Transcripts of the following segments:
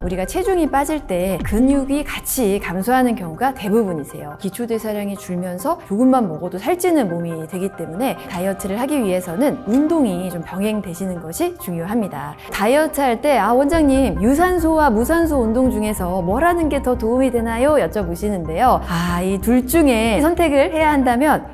우리가 체중이 빠질 때 근육이 같이 감소하는 경우가 대부분이세요. 기초대사량이 줄면서 조금만 먹어도 살찌는 몸이 되기 때문에 다이어트를 하기 위해서는 운동이 좀 병행되시는 것이 중요합니다. 다이어트 할 때 원장님 유산소와 무산소 운동 중에서 뭘 하는 게 더 도움이 되나요? 여쭤보시는데요. 이 둘 중에 선택을 해야 한다면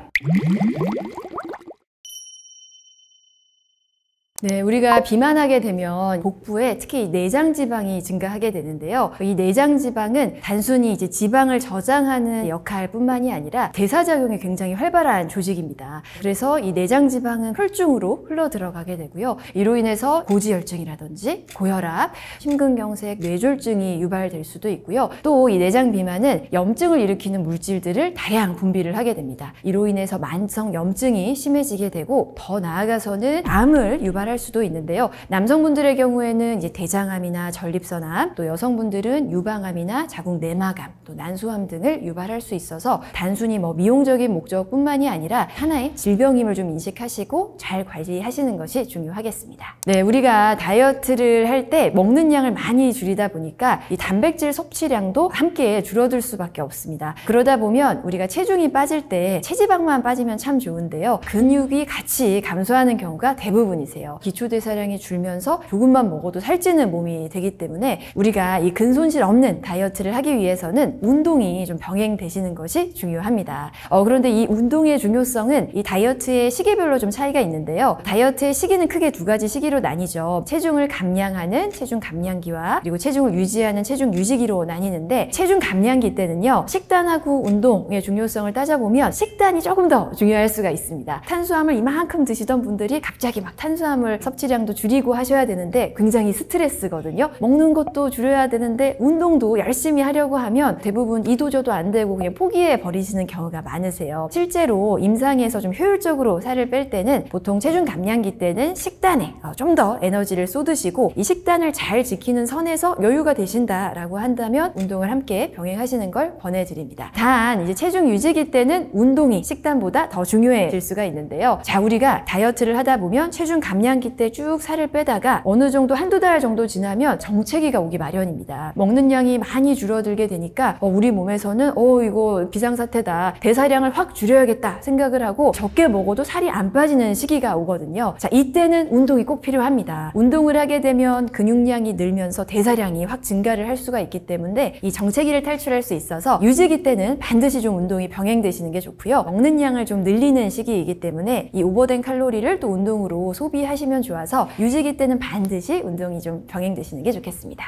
네, 우리가 비만하게 되면 복부에 특히 내장 지방이 증가하게 되는데요. 이 내장 지방은 단순히 이제 지방을 저장하는 역할뿐만이 아니라 대사작용이 굉장히 활발한 조직입니다. 그래서 이 내장 지방은 혈중으로 흘러 들어가게 되고요. 이로 인해서 고지혈증이라든지 고혈압, 심근경색, 뇌졸중이 유발될 수도 있고요. 또 이 내장 비만은 염증을 일으키는 물질들을 다량 분비를 하게 됩니다. 이로 인해서 만성 염증이 심해지게 되고 더 나아가서는 암을 유발할 수도 있는데요. 남성분들의 경우에는 이제 대장암이나 전립선암, 또 여성분들은 유방암이나 자궁 내막암, 또 난소암 등을 유발할 수 있어서 단순히 미용적인 목적뿐만이 아니라 하나의 질병임을 좀 인식하시고 잘 관리하시는 것이 중요하겠습니다. 네, 우리가 다이어트를 할 때 먹는 양을 많이 줄이다 보니까 이 단백질 섭취량도 함께 줄어들 수밖에 없습니다. 그러다 보면 우리가 체중이 빠질 때 체지방만 빠지면 참 좋은데요. 근육이 같이 감소하는 경우가 대부분이세요. 기초대사량이 줄면서 조금만 먹어도 살찌는 몸이 되기 때문에 우리가 이 근손실 없는 다이어트를 하기 위해서는 운동이 좀 병행되시는 것이 중요합니다. 그런데 이 운동의 중요성은 이 다이어트의 시기별로 좀 차이가 있는데요. 다이어트의 시기는 크게 두 가지 시기로 나뉘죠. 체중을 감량하는 체중 감량기와 그리고 체중을 유지하는 체중 유지기로 나뉘는데, 체중 감량기 때는요, 식단하고 운동의 중요성을 따져보면 식단이 조금 더 중요할 수가 있습니다. 탄수화물 이만큼 드시던 분들이 갑자기 탄수화물 섭취량도 줄이고 하셔야 되는데 굉장히 스트레스거든요. 먹는 것도 줄여야 되는데 운동도 열심히 하려고 하면 대부분 이도저도 안 되고 그냥 포기해 버리시는 경우가 많으세요. 실제로 임상에서 좀 효율적으로 살을 뺄 때는 보통 체중 감량기 때는 식단에 좀 더 에너지를 쏟으시고 이 식단을 잘 지키는 선에서 여유가 되신다라고 한다면 운동을 함께 병행하시는 걸 권해드립니다. 단 이제 체중 유지기 때는 운동이 식단보다 더 중요해질 수가 있는데요. 자, 우리가 다이어트를 하다 보면 체중 감량기 때 쭉 살을 빼다가 어느 정도 한두 달 정도 지나면 정체기가 오기 마련입니다. 먹는 양이 많이 줄어들게 되니까 우리 몸에서는 이거 비상사태다, 대사량을 확 줄여야겠다 생각을 하고 적게 먹어도 살이 안 빠지는 시기가 오거든요. 자, 이때는 운동이 꼭 필요합니다. 운동을 하게 되면 근육량이 늘면서 대사량이 확 증가를 할 수가 있기 때문에 이 정체기를 탈출할 수 있어서 유지기 때는 반드시 좀 운동이 병행되시는 게 좋고요. 먹는 양을 좀 늘리는 시기이기 때문에 이 오버된 칼로리를 또 운동으로 소비하시면 좋아서 유지기 때는 반드시 운동이 좀 병행되시는 게 좋겠습니다.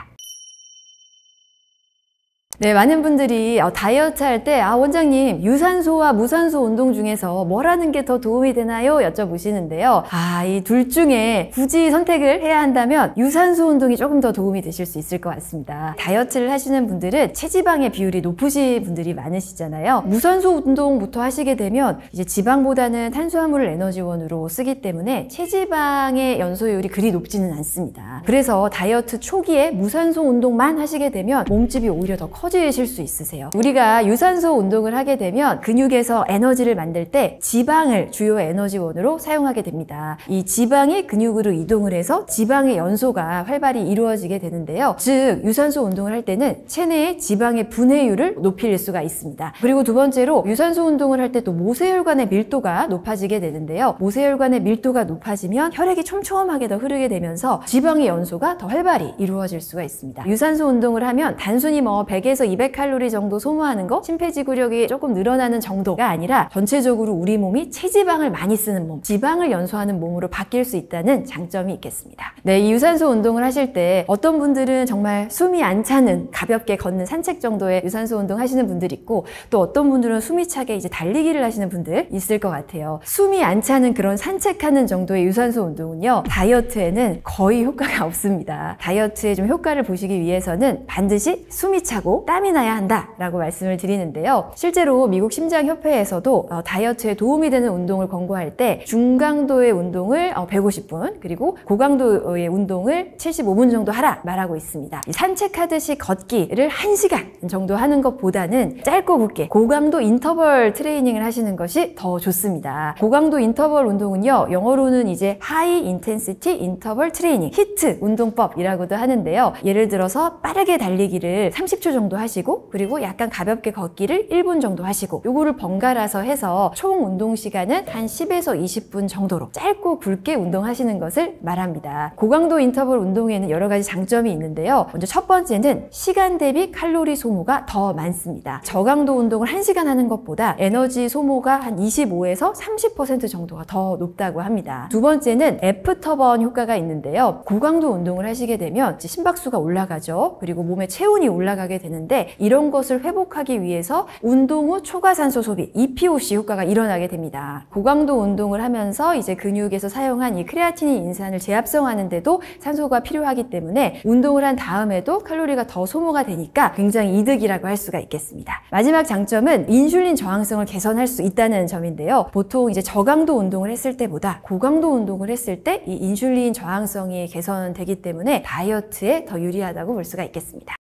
네, 많은 분들이 다이어트 할 때 원장님 유산소와 무산소 운동 중에서 뭘 하는 게 더 도움이 되나요? 여쭤보시는데요. 이 둘 중에 굳이 선택을 해야 한다면 유산소 운동이 조금 더 도움이 되실 수 있을 것 같습니다. 다이어트를 하시는 분들은 체지방의 비율이 높으신 분들이 많으시잖아요. 무산소 운동부터 하시게 되면 이제 지방보다는 탄수화물을 에너지원으로 쓰기 때문에 체지방의 연소율이 그리 높지는 않습니다. 그래서 다이어트 초기에 무산소 운동만 하시게 되면 몸집이 오히려 더 커지실 수 있으세요. 우리가 유산소 운동을 하게 되면 근육에서 에너지를 만들 때 지방을 주요 에너지원으로 사용하게 됩니다. 이 지방이 근육으로 이동을 해서 지방의 연소가 활발히 이루어지게 되는데요. 즉 유산소 운동을 할 때는 체내의 지방의 분해율을 높일 수가 있습니다. 그리고 두 번째로 유산소 운동을 할 때 또 모세혈관의 밀도가 높아지게 되는데요. 모세혈관의 밀도가 높아지면 혈액이 촘촘하게 더 흐르게 되면서 지방의 연소가 더 활발히 이루어질 수가 있습니다. 유산소 운동을 하면 단순히 100에서 200칼로리 정도 소모하는 거, 심폐지구력이 조금 늘어나는 정도가 아니라 전체적으로 우리 몸이 체지방을 많이 쓰는 몸, 지방을 연소하는 몸으로 바뀔 수 있다는 장점이 있겠습니다. 네, 이 유산소 운동을 하실 때 어떤 분들은 정말 숨이 안 차는 가볍게 걷는 산책 정도의 유산소 운동 하시는 분들이 있고, 또 어떤 분들은 숨이 차게 이제 달리기를 하시는 분들 있을 것 같아요. 숨이 안 차는 그런 산책하는 정도의 유산소 운동은요, 다이어트에는 거의 효과가 없습니다. 다이어트에 좀 효과를 보시기 위해서는 반드시 숨이 차고 땀이 나야 한다라고 말씀을 드리는데요. 실제로 미국 심장협회에서도 다이어트에 도움이 되는 운동을 권고할 때 중강도의 운동을 150분 그리고 고강도의 운동을 75분 정도 하라 말하고 있습니다. 산책하듯이 걷기를 1시간 정도 하는 것보다는 짧고 굵게 고강도 인터벌 트레이닝을 하시는 것이 더 좋습니다. 고강도 인터벌 운동은요, 영어로는 이제 High Intensity Interval Training, 히트 운동법이라고도 하는데요. 예를 들어서 빠르게 달리기를 30초 정도 하시고 그리고 약간 가볍게 걷기를 1분 정도 하시고 요거를 번갈아서 해서 총 운동 시간은 한 10에서 20분 정도로 짧고 굵게 운동하시는 것을 말합니다. 고강도 인터벌 운동에는 여러 가지 장점이 있는데요. 먼저 첫 번째는 시간 대비 칼로리 소모가 더 많습니다. 저강도 운동을 1시간 하는 것보다 에너지 소모가 한 25에서 30% 정도가 더 높다고 합니다. 두 번째는 애프터번 효과가 있는데요. 고강도 운동을 하시게 되면 심박수가 올라가죠. 그리고 몸의 체온이 올라가게 되는데 이런 것을 회복하기 위해서 운동 후 초과산소 소비, EPOC 효과가 일어나게 됩니다. 고강도 운동을 하면서 이제 근육에서 사용한 이 크레아티닌 인산을 재합성하는데도 산소가 필요하기 때문에 운동을 한 다음에도 칼로리가 더 소모가 되니까 굉장히 이득이라고 할 수가 있겠습니다. 마지막 장점은 인슐린 저항성을 개선할 수 있다는 점인데요. 보통 이제 저강도 운동을 했을 때보다 고강도 운동을 했을 때 이 인슐린 저항성이 개선되기 때문에 다이어트에 더 유리하다고 볼 수가 있겠습니다.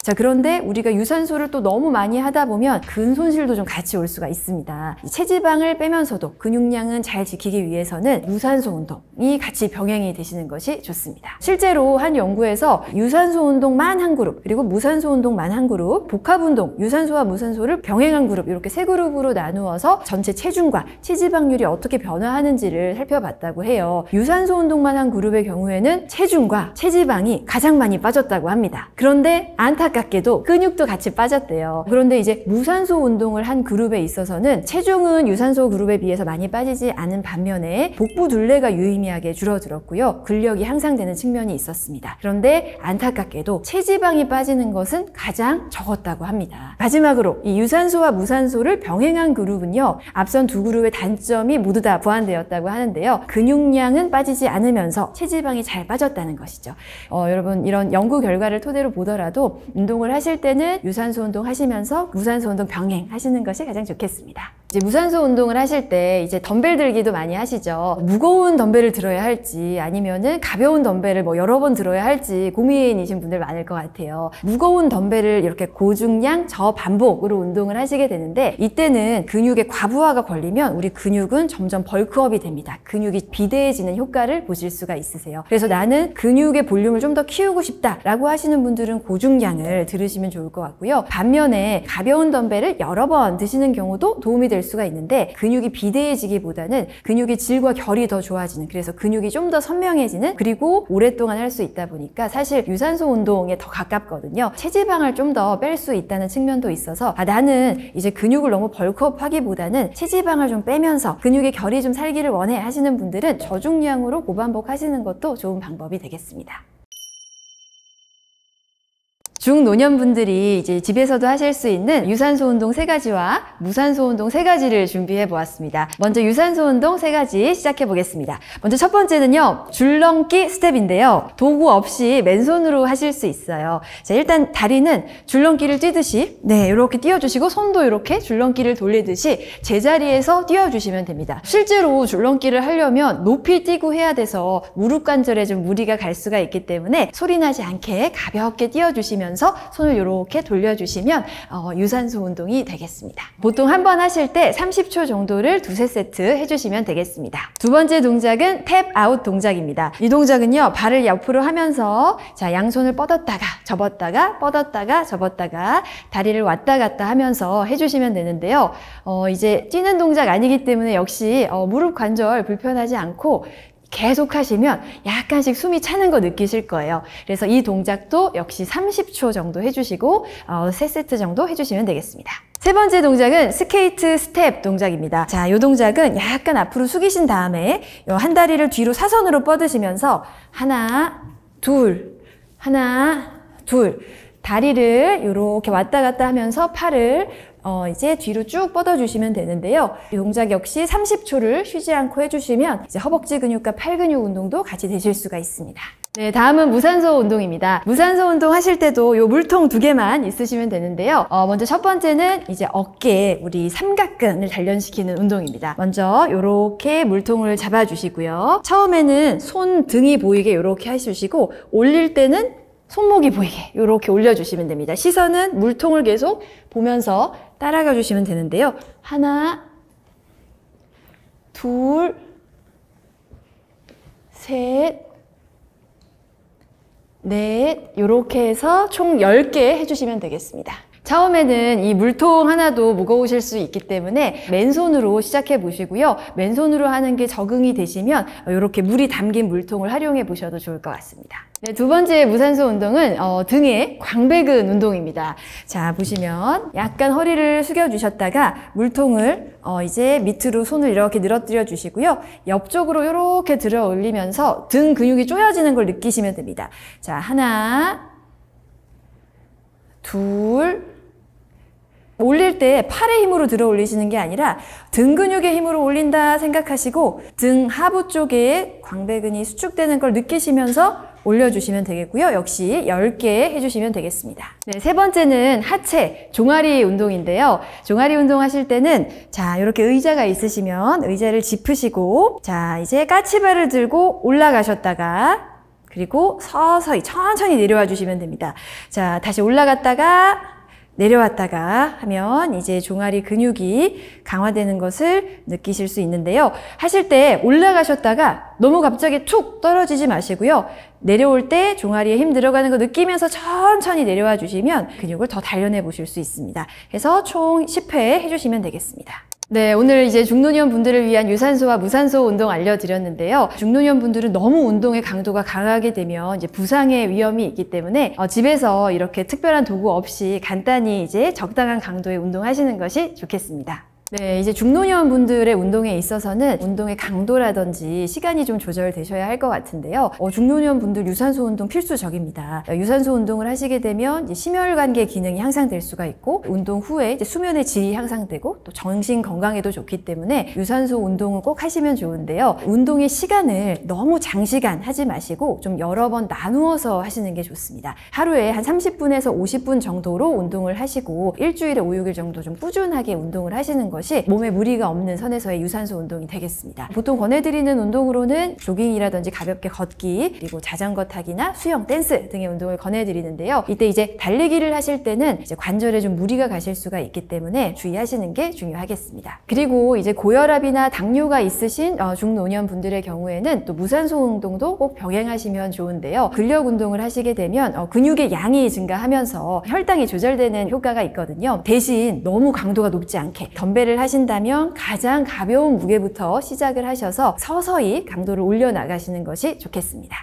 자, 그런데 우리가 유산소를 또 너무 많이 하다 보면 근손실도 좀 같이 올 수가 있습니다. 체지방을 빼면서도 근육량은 잘 지키기 위해서는 유산소 운동이 같이 병행이 되시는 것이 좋습니다. 실제로 한 연구에서 유산소 운동만 한 그룹, 그리고 무산소 운동만 한 그룹, 복합 운동, 유산소와 무산소를 병행한 그룹 이렇게 세 그룹으로 나누어서 전체 체중과 체지방률이 어떻게 변화하는지를 살펴봤다고 해요. 유산소 운동만 한 그룹의 경우에는 체중과 체지방이 가장 많이 빠졌다고 합니다. 그런데 안타깝게도 근육도 같이 빠졌대요. 그런데 이제 무산소 운동을 한 그룹에 있어서는 체중은 유산소 그룹에 비해서 많이 빠지지 않은 반면에 복부 둘레가 유의미하게 줄어들었고요. 근력이 향상되는 측면이 있었습니다. 그런데 안타깝게도 체지방이 빠지는 것은 가장 적었다고 합니다. 마지막으로 이 유산소와 무산소를 병행한 그룹은요, 앞선 두 그룹의 단점이 모두 다 보완되었다고 하는데요. 근육량은 빠지지 않으면서 체지방이 잘 빠졌다는 것이죠. 여러분, 이런 연구 결과를 토대로 보더라도 운동을 하실 때는 유산소 운동 하시면서 무산소 운동 병행하시는 것이 가장 좋겠습니다. 이제 무산소 운동을 하실 때 이제 덤벨 들기도 많이 하시죠. 무거운 덤벨을 들어야 할지 아니면은 가벼운 덤벨을 여러 번 들어야 할지 고민이신 분들 많을 것 같아요. 무거운 덤벨을 이렇게 고중량 저반복으로 운동을 하시게 되는데 이때는 근육의 과부하가 걸리면 우리 근육은 점점 벌크업이 됩니다. 근육이 비대해지는 효과를 보실 수가 있으세요. 그래서 나는 근육의 볼륨을 좀 더 키우고 싶다라고 하시는 분들은 고중량을 들으시면 좋을 것 같고요. 반면에 가벼운 덤벨을 여러 번 드시는 경우도 도움이 될 수가 있는데 근육이 비대해지기보다는 근육의 질과 결이 더 좋아지는, 그래서 근육이 좀 더 선명해지는, 그리고 오랫동안 할 수 있다 보니까 사실 유산소 운동에 더 가깝거든요. 체지방을 좀 더 뺄 수 있다는 측면도 있어서 나는 이제 근육을 너무 벌크업 하기보다는 체지방을 좀 빼면서 근육의 결이 좀 살기를 원해 하시는 분들은 저중량으로 고반복 하시는 것도 좋은 방법이 되겠습니다. 중노년분들이 이제 집에서도 하실 수 있는 유산소 운동 3가지와 무산소 운동 3가지를 준비해 보았습니다. 먼저 유산소 운동 3가지 시작해 보겠습니다. 먼저 첫 번째는요, 줄넘기 스텝인데요. 도구 없이 맨손으로 하실 수 있어요. 자, 일단 다리는 줄넘기를 뛰듯이 이렇게 띄워주시고 손도 이렇게 줄넘기를 돌리듯이 제자리에서 띄워주시면 됩니다. 실제로 줄넘기를 하려면 높이 뛰고 해야 돼서 무릎 관절에 좀 무리가 갈 수가 있기 때문에 소리 나지 않게 가볍게 띄워주시면 손을 이렇게 돌려주시면 유산소 운동이 되겠습니다. 보통 한 번 하실 때 30초 정도를 2-3세트 해주시면 되겠습니다. 두 번째 동작은 탭 아웃 동작입니다. 이 동작은요, 발을 옆으로 하면서 자, 양손을 뻗었다가 접었다가 뻗었다가 접었다가 다리를 왔다 갔다 하면서 해주시면 되는데요. 이제 뛰는 동작 아니기 때문에 역시 무릎 관절 불편하지 않고 계속 하시면 약간씩 숨이 차는 거 느끼실 거예요. 그래서 이 동작도 역시 30초 정도 해주시고 3세트 정도 해주시면 되겠습니다. 세 번째 동작은 스케이트 스텝 동작입니다. 자, 이 동작은 약간 앞으로 숙이신 다음에 한 다리를 뒤로 사선으로 뻗으시면서 하나, 둘, 하나, 둘, 다리를 이렇게 왔다 갔다 하면서 팔을 이제 뒤로 쭉 뻗어주시면 되는데요. 이 동작 역시 30초를 쉬지 않고 해주시면 이제 허벅지 근육과 팔 근육 운동도 같이 되실 수가 있습니다. 네, 다음은 무산소 운동입니다. 무산소 운동 하실 때도 요 물통 2개만 있으시면 되는데요. 먼저 첫 번째는 이제 어깨, 우리 삼각근을 단련시키는 운동입니다. 먼저 요렇게 물통을 잡아주시고요. 처음에는 손 등이 보이게 요렇게 해주시고, 올릴 때는 손목이 보이게 요렇게 올려주시면 됩니다. 시선은 물통을 계속 보면서 따라가 주시면 되는데요. 하나, 둘, 셋, 넷, 요렇게 해서 총 10개 해주시면 되겠습니다. 처음에는 이 물통 하나도 무거우실 수 있기 때문에 맨손으로 시작해 보시고요. 맨손으로 하는 게 적응이 되시면 이렇게 물이 담긴 물통을 활용해 보셔도 좋을 것 같습니다. 네, 두 번째 무산소 운동은 등의 광배근 운동입니다. 자, 보시면 약간 허리를 숙여 주셨다가 물통을 이제 밑으로 손을 이렇게 늘어뜨려 주시고요. 옆쪽으로 이렇게 들어 올리면서 등 근육이 조여지는 걸 느끼시면 됩니다. 자, 하나, 둘, 올릴 때 팔의 힘으로 들어 올리시는 게 아니라 등 근육의 힘으로 올린다 생각하시고 등 하부 쪽에 광배근이 수축되는 걸 느끼시면서 올려주시면 되겠고요. 역시 10개 해주시면 되겠습니다. 네, 세 번째는 하체 종아리 운동인데요. 종아리 운동 하실 때는 자, 이렇게 의자가 있으시면 의자를 짚으시고 자, 이제 까치발을 들고 올라가셨다가 그리고 서서히 천천히 내려와 주시면 됩니다. 자, 다시 올라갔다가 내려왔다가 하면 이제 종아리 근육이 강화되는 것을 느끼실 수 있는데요. 하실 때 올라가셨다가 너무 갑자기 툭 떨어지지 마시고요. 내려올 때 종아리에 힘 들어가는 거 느끼면서 천천히 내려와 주시면 근육을 더 단련해 보실 수 있습니다. 그래서 총 10회 해주시면 되겠습니다. 네, 오늘 이제 중노년 분들을 위한 유산소와 무산소 운동 알려드렸는데요. 중노년 분들은 너무 운동의 강도가 강하게 되면 이제 부상의 위험이 있기 때문에 집에서 이렇게 특별한 도구 없이 간단히 이제 적당한 강도의 운동하시는 것이 좋겠습니다. 네, 이제 중노년 분들의 운동에 있어서는 운동의 강도라든지 시간이 좀 조절되셔야 할 것 같은데요. 중노년 분들 유산소 운동 필수적입니다. 유산소 운동을 하시게 되면 이제 심혈관계 기능이 향상될 수가 있고 운동 후에 이제 수면의 질이 향상되고 또 정신 건강에도 좋기 때문에 유산소 운동을 꼭 하시면 좋은데요. 운동의 시간을 너무 장시간 하지 마시고 좀 여러 번 나누어서 하시는 게 좋습니다. 하루에 한 30분에서 50분 정도로 운동을 하시고 일주일에 5, 6일 정도 좀 꾸준하게 운동을 하시는 것이 몸에 무리가 없는 선에서의 유산소 운동이 되겠습니다. 보통 권해드리는 운동으로는 조깅이라든지 가볍게 걷기, 그리고 자전거 타기나 수영, 댄스 등의 운동을 권해드리는데요. 이때 이제 달리기를 하실 때는 이제 관절에 좀 무리가 가실 수가 있기 때문에 주의하시는 게 중요하겠습니다. 그리고 이제 고혈압이나 당뇨가 있으신 중노년 분들의 경우에는 또 무산소 운동도 꼭 병행하시면 좋은데요. 근력 운동을 하시게 되면 근육의 양이 증가하면서 혈당이 조절되는 효과가 있거든요. 대신 너무 강도가 높지 않게 덤벨을 하신다면 가장 가벼운 무게부터 시작을 하셔서 서서히 강도를 올려나가시는 것이 좋겠습니다.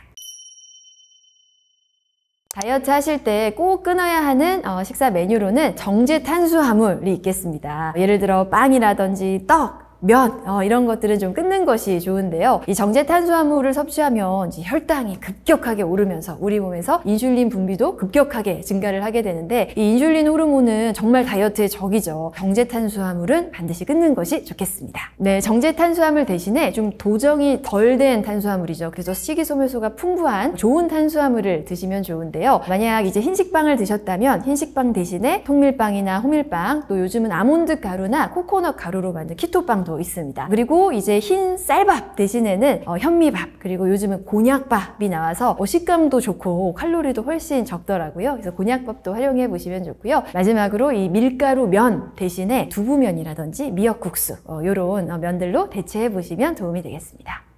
다이어트 하실 때 꼭 끊어야 하는 식사 메뉴로는 정제 탄수화물이 있겠습니다. 예를 들어 빵이라든지 떡, 면 이런 것들은 좀 끊는 것이 좋은데요. 이 정제 탄수화물을 섭취하면 이제 혈당이 급격하게 오르면서 우리 몸에서 인슐린 분비도 급격하게 증가를 하게 되는데 이 인슐린 호르몬은 정말 다이어트의 적이죠. 정제 탄수화물은 반드시 끊는 것이 좋겠습니다. 네, 정제 탄수화물 대신에 좀 도정이 덜 된 탄수화물이죠. 그래서 식이소멸소가 풍부한 좋은 탄수화물을 드시면 좋은데요. 만약 이제 흰식빵을 드셨다면 흰식빵 대신에 통밀빵이나 호밀빵, 또 요즘은 아몬드 가루나 코코넛 가루로 만든 키토빵도 있습니다. 그리고 이제 흰 쌀밥 대신에는 현미밥, 그리고 요즘은 곤약밥이 나와서 식감도 좋고 칼로리도 훨씬 적더라고요. 그래서 곤약밥도 활용해 보시면 좋고요. 마지막으로 이 밀가루 면 대신에 두부면이라든지 미역국수 이런 면들로 대체해 보시면 도움이 되겠습니다.